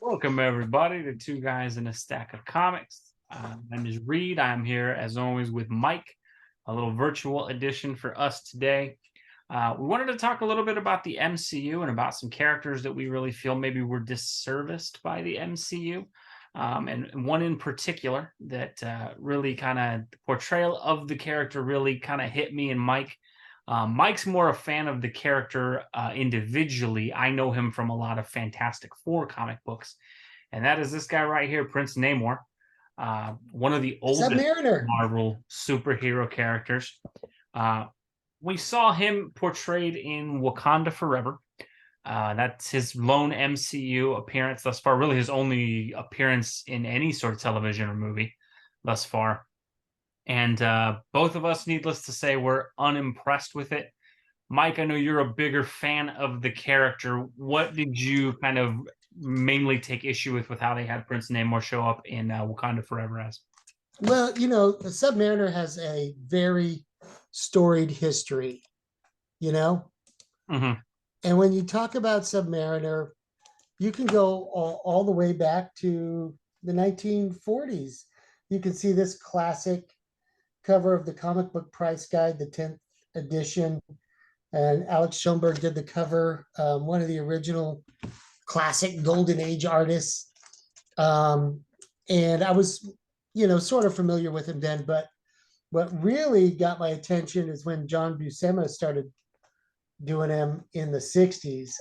Welcome, everybody, to Two Guys in a Stack of Comics. My name is Reed. I'm here, as always, with Mike, a little virtual edition for us today. We wanted to talk a little bit about the MCU and about some characters that we really feel maybe were disserviced by the MCU. And one in particular that really kind of the portrayal of the character really kind of hit me and Mike. Mike's more a fan of the character individually. I know him from a lot of Fantastic Four comic books, and that is this guy right here, Prince Namor, one of the oldest Submariner. Marvel superhero characters. Uh, we saw him portrayed in Wakanda Forever. That's his lone MCU appearance thus far, really his only appearance in any sort of television or movie thus far. And both of us, needless to say, were unimpressed with it. Mike, I know you're a bigger fan of the character. What did you kind of mainly take issue with how they had Prince Namor show up in Wakanda Forever as? Well, the Submariner has a very storied history, you know? Mm-hmm. And when you talk about Submariner, you can go all the way back to the 1940s. You can see this classic cover of the comic book price guide, the 10th edition. And Alex Schoenberg did the cover, one of the original classic Golden Age artists. And I was, sort of familiar with him then, but what really got my attention is when John Buscema started doing him in the 60s.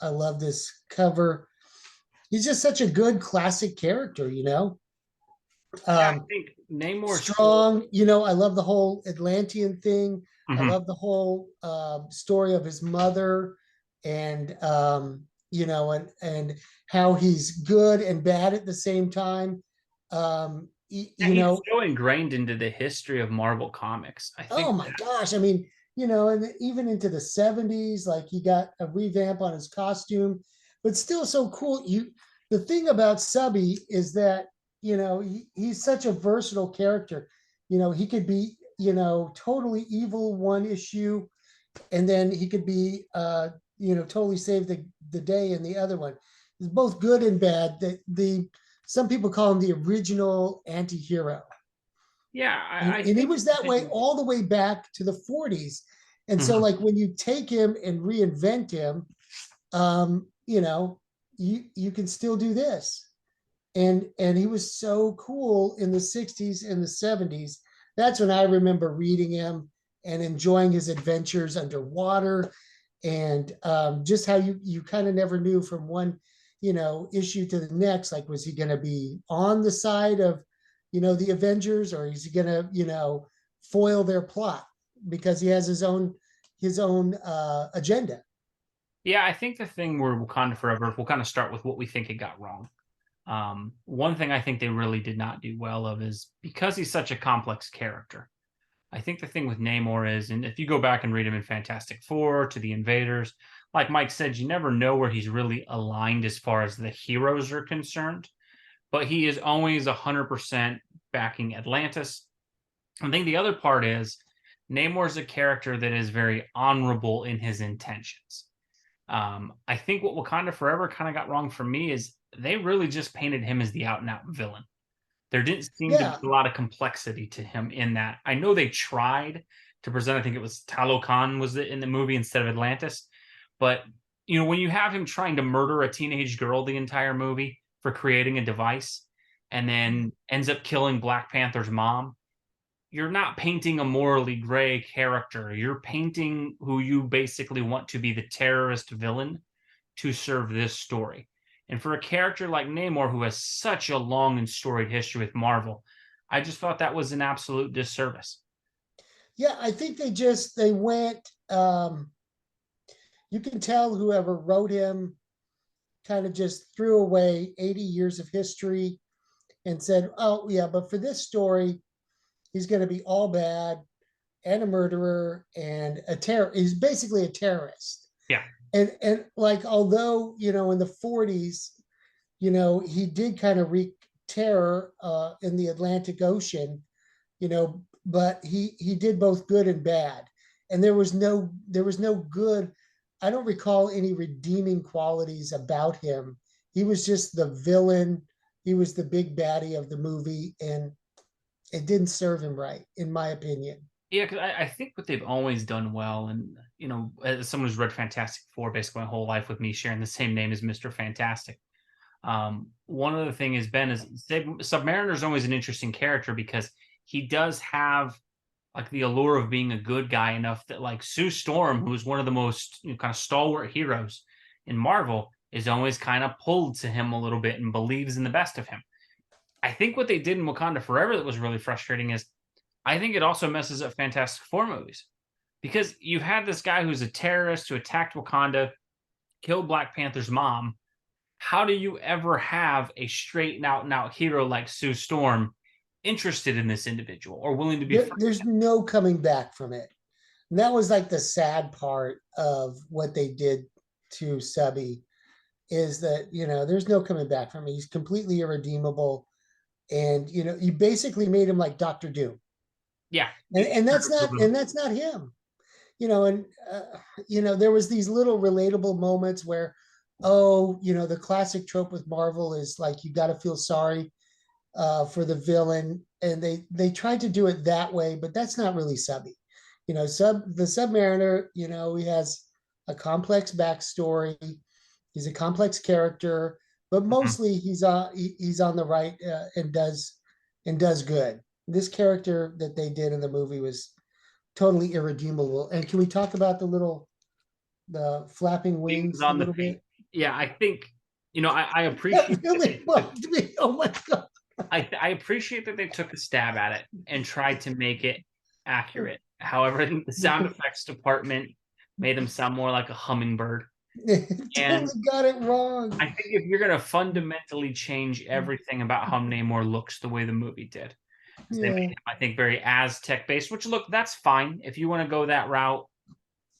I love this cover. He's just such a good classic character. Yeah, I Um, think Namor. Strong, I love the whole Atlantean thing. I Mhm. love the whole story of his mother and, and how he's good and bad at the same time. Yeah, he's so ingrained into the history of Marvel Comics. I Oh think my gosh. I mean, and even into the 70s, like he got a revamp on his costume, but still so cool. The thing about Subby is that, he's such a versatile character. He could be, totally evil one issue, and then he could be totally save the day in the other one. He's both good and bad. The some people call him the original anti-hero. yeah, And, I and he think was that way all the way back to the 40s. And so, Mhm. like, when you take him and reinvent him, you can still do this. And he was so cool in the 60s and the 70s. That's when I remember reading him and enjoying his adventures underwater, and just how you kind of never knew from one issue to the next, like, was he going to be on the side of the Avengers, or is he going to foil their plot because he has his own agenda. Yeah, I think the thing where Wakanda Forever, if we'll kind of start with what we think it got wrong. One thing I think they really did not do well of is because he's such a complex character. I think the thing with Namor is, and if you go back and read him in Fantastic Four to the Invaders, like Mike said, you never know where he's really aligned as far as the heroes are concerned, but he is always 100% backing Atlantis. I think the other part is Namor is a character that is very honorable in his intentions. I think what Wakanda Forever kind of got wrong for me is they really just painted him as the out and out villain. There didn't seem to be Yeah, a lot of complexity to him in that. I know they tried to present, I think it was Talokan was it in the movie instead of Atlantis. But when you have him trying to murder a teenage girl the entire movie for creating a device and then ends up killing Black Panther's mom, you're not painting a morally gray character. You're painting who you basically want to be the terrorist villain to serve this story. And for a character like Namor, who has such a long and storied history with Marvel, I just thought that was an absolute disservice. yeah, I think they went, you can tell whoever wrote him kind of just threw away 80 years of history and said, oh, yeah, but for this story, he's going to be all bad and a murderer and a terror. He's basically a terrorist. Yeah. And like, although, in the 40s, he did kind of wreak terror in the Atlantic Ocean, but he did both good and bad. And there was no good. I don't recall any redeeming qualities about him He was just the villain. He was the big baddie of the movie, and it didn't serve him right, in my opinion. Yeah, because I think what they've always done well, and as someone who's read Fantastic Four basically my whole life with me sharing the same name as Mister Fantastic, one of the thing has been is Submariner is always an interesting character because he does have like the allure of being a good guy enough that like Sue Storm, who's one of the most kind of stalwart heroes in Marvel, is always kind of pulled to him a little bit and believes in the best of him. I think what they did in Wakanda Forever that was really frustrating is I think it also messes up Fantastic Four movies because you've had this guy who's a terrorist who attacked Wakanda, killed Black Panther's mom. How do you ever have a straight and out hero like Sue Storm interested in this individual or willing to be friends? There's no coming back from it. And that was like the sad part of what they did to Subby, is that, there's no coming back from it. He's completely irredeemable. And, you basically made him like Doctor Doom. Yeah. And that's not him. And there was these little relatable moments where, oh, the classic trope with Marvel is like you got to feel sorry for the villain, and they tried to do it that way, but that's not really Subby. The Submariner, he has a complex backstory. He's a complex character, but Mhm. mostly he's on the right, and does good. This character that they did in the movie was totally irredeemable. And can we talk about the flapping Wings wings a on the little feet. bit? Yeah, I think I That appreciate that really they took bugged me. Oh my god! I appreciate that they took a stab at it and tried to make it accurate. However, I think the sound effects department made him sound more like a hummingbird. It And totally got it wrong. I think if you're going to fundamentally change everything about how Namor looks the way the movie did, because they made Yeah. him, I think, very Aztec based, which look, that's fine. If you want to go that route,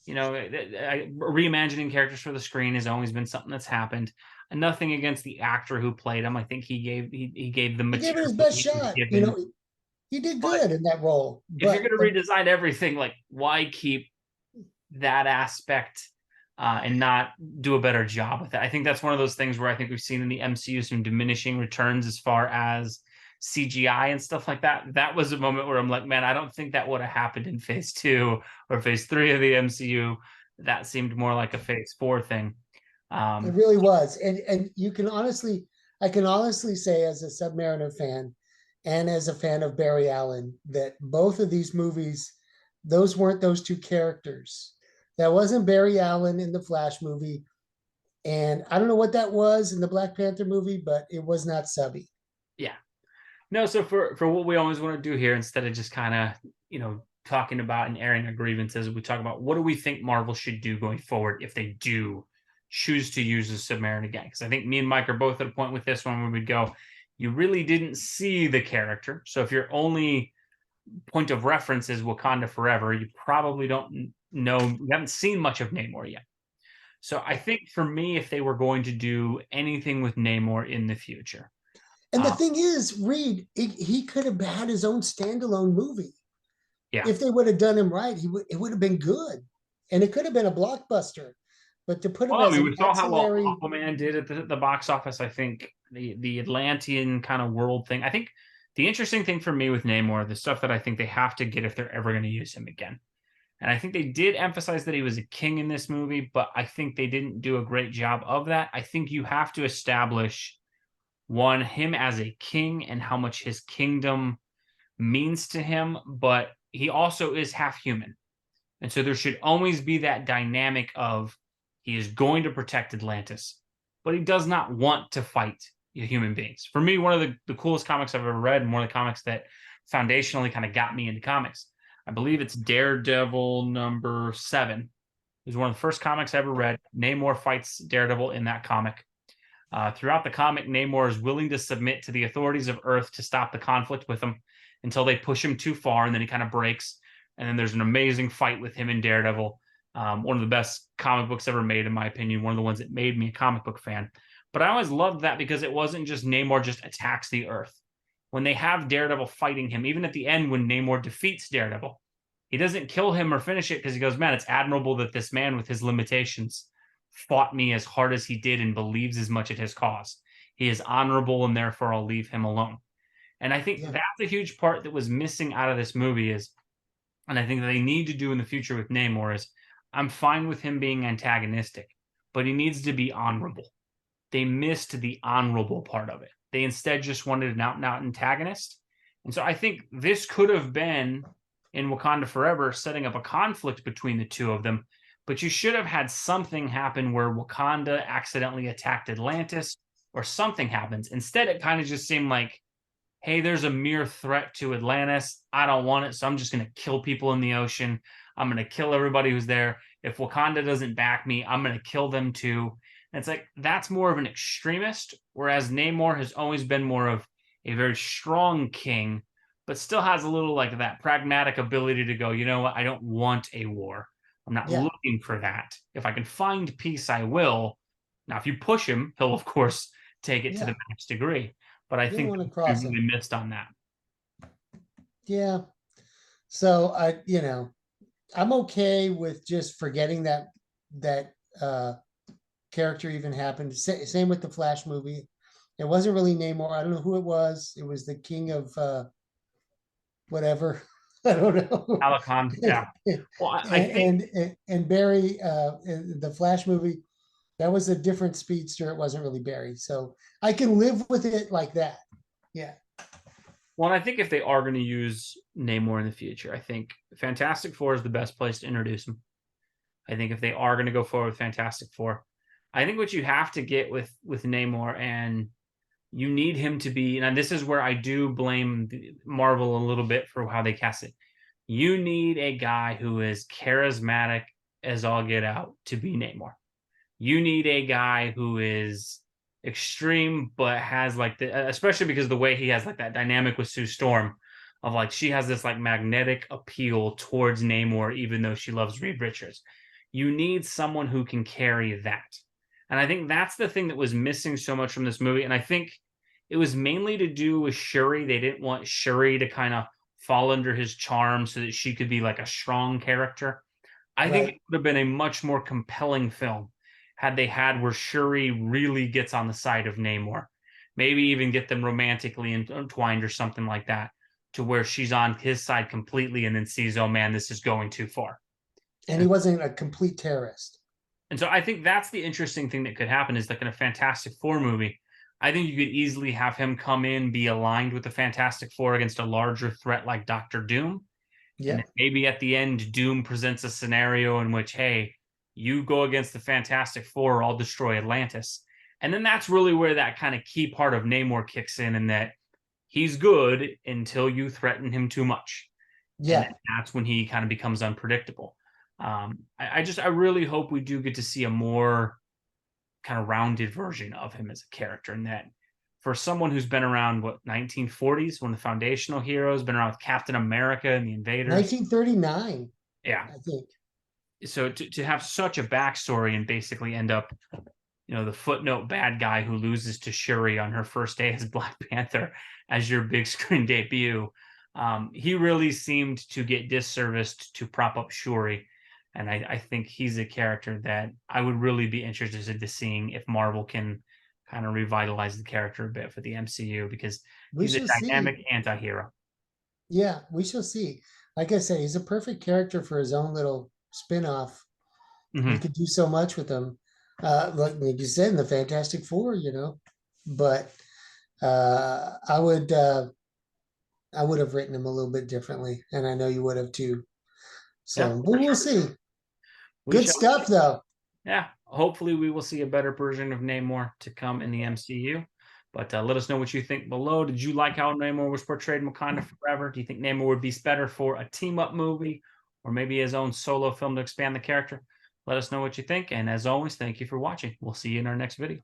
reimagining characters for the screen has always been something that's happened. And nothing against the actor who played him. I think he gave the He gave it material his best he was shot. given. He did But good in that role. if you're But going to redesign everything, like why keep that aspect and not do a better job with it? I think that's one of those things where I think we've seen in the MCU some diminishing returns as far as CGI and stuff like that. That was a moment where I'm like, man, I don't think that would have happened in phase 2 or phase 3 of the MCU. That seemed more like a phase 4 thing. it Um, really was. And I can honestly say, as a Submariner fan and as a fan of Barry Allen, that both of these movies, those weren't those two characters. That wasn't Barry Allen in the Flash movie. And I don't know what that was in the Black Panther movie, but it was not Subby. yeah. No, so for what we always want to do here, instead of just kind of, talking about and airing our grievances, we talk about what do we think Marvel should do going forward if they do choose to use the Submariner again. Because I think me and Mike are both at a point with this one where we go, you really didn't see the character. So if your only point of reference is Wakanda Forever, you probably don't know, you haven't seen much of Namor yet. So I think for me, if they were going to do anything with Namor in the future, And the uh, thing is, Reed, he could have had his own standalone movie. yeah. If they would have done him right, it would have been good. And it could have been a blockbuster. But to put him Well, I as mean, an we saw how well ancillary, Aquaman did at the box office. I think the Atlantean kind of world thing. I think the interesting thing for me with Namor, the stuff that I think they have to get if they're ever going to use him again. And I think they did emphasize that he was a king in this movie, but I think they didn't do a great job of that. I think you have to establish one, him as a king and how much his kingdom means to him, but he also is half human. And so there should always be that dynamic of he is going to protect Atlantis, but he does not want to fight human beings. For me, one of the coolest comics I've ever read, and one of the comics that foundationally kind of got me into comics, I believe it's Daredevil #7. It was one of the first comics I ever read. Namor fights Daredevil in that comic. Throughout the comic, Namor is willing to submit to the authorities of Earth to stop the conflict with him until they push him too far, and then he kind of breaks. And then there's an amazing fight with him and Daredevil. One of the best comic books ever made, in my opinion. One of the ones that made me a comic book fan. But I always loved that because it wasn't just Namor just attacks the Earth. When they have Daredevil fighting him, even at the end when Namor defeats Daredevil, he doesn't kill him or finish it because he goes, man, it's admirable that this man with his limitations fought me as hard as he did and believes as much at his cause. He is honorable, and therefore I'll leave him alone. And I think Yeah. that's a huge part that was missing out of this movie is, and I think that they need to do in the future with Namor is, I'm fine with him being antagonistic, but he needs to be honorable. They missed the honorable part of it. They instead just wanted an out and out antagonist. And so I think this could have been in Wakanda Forever setting up a conflict between the two of them, but you should have had something happen where Wakanda accidentally attacked Atlantis or something happens. Instead, it kind of just seemed like, hey, there's a mere threat to Atlantis. I don't want it, so I'm just going to kill people in the ocean. I'm going to kill everybody who's there. If Wakanda doesn't back me, I'm going to kill them too. And it's like that's more of an extremist, whereas Namor has always been more of a very strong king, but still has a little like that pragmatic ability to go, you know what? I don't want a war. I'm not Yeah. looking for that. If I can find peace, I will. Now, if you push him, he'll, of course, take it to the Yeah. max degree. But I You don't think want to we cross him. really missed on that. Yeah. So I'm okay with just forgetting that character even happened. Same with the Flash movie. It wasn't really Namor. I don't know who it was. It was the king of whatever. I don't know. Alakon, yeah. Well, I think And Barry, in the Flash movie, that was a different speedster. It wasn't really Barry. So I can live with it like that. Yeah. well, I think if they are going to use Namor in the future, I think Fantastic Four is the best place to introduce him. I think if they are going to go forward with Fantastic Four, I think what you have to get with Namor, and you need him to be, and this is where I do blame Marvel a little bit for how they cast it. You need a guy who is charismatic as all get out to be Namor. You need a guy who is extreme, but has like the, especially because the way he has like that dynamic with Sue Storm, of like she has this like magnetic appeal towards Namor, even though she loves Reed Richards. You need someone who can carry that. And I think that's the thing that was missing so much from this movie. And I think it was mainly to do with Shuri. They didn't want Shuri to kind of fall under his charm so that she could be like a strong character. I think it Right. would have been a much more compelling film had they had where Shuri really gets on the side of Namor. Maybe even get them romantically entwined or something like that, to where she's on his side completely and then sees, oh man, this is going too far. And he And, wasn't a complete terrorist. and so I think that's the interesting thing that could happen is like in a Fantastic Four movie. I think you could easily have him come in, be aligned with the Fantastic Four against a larger threat like Doctor Doom. And then Yep. maybe at the end, Doom presents a scenario in which, hey, you go against the Fantastic Four, I'll destroy Atlantis. And then that's really where that kind of key part of Namor kicks in that he's good until you threaten him too much. And Yeah. that's when he kind of becomes unpredictable. I really hope we do get to see a more kind of rounded version of him as a character, and that for someone who's been around what 1940s, one of the foundational heroes, been around with Captain America and the Invaders. 1939, Yeah. I think. So to have such a backstory and basically end up, the footnote bad guy who loses to Shuri on her first day as Black Panther as your big screen debut, he really seemed to get disserviced to prop up Shuri. And I think he's a character that I would really be interested to seeing if Marvel can kind of revitalize the character a bit for the MCU, because We he's a shall see. dynamic anti-hero. Yeah, we shall see. Like I said, he's a perfect character for his own little spin-off. You Hmm. could do so much with him. Like you said in the Fantastic Four, But I would have written him a little bit differently, and I know you would have too. Yeah, So, but for we'll sure. see. We Good shall stuff, though. Yeah, hopefully we will see a better version of Namor to come in the MCU. But let us know what you think below. Did you like how Namor was portrayed in Wakanda Forever? Do you think Namor would be better for a team up movie or maybe his own solo film to expand the character? Let us know what you think. And as always, thank you for watching. We'll see you in our next video.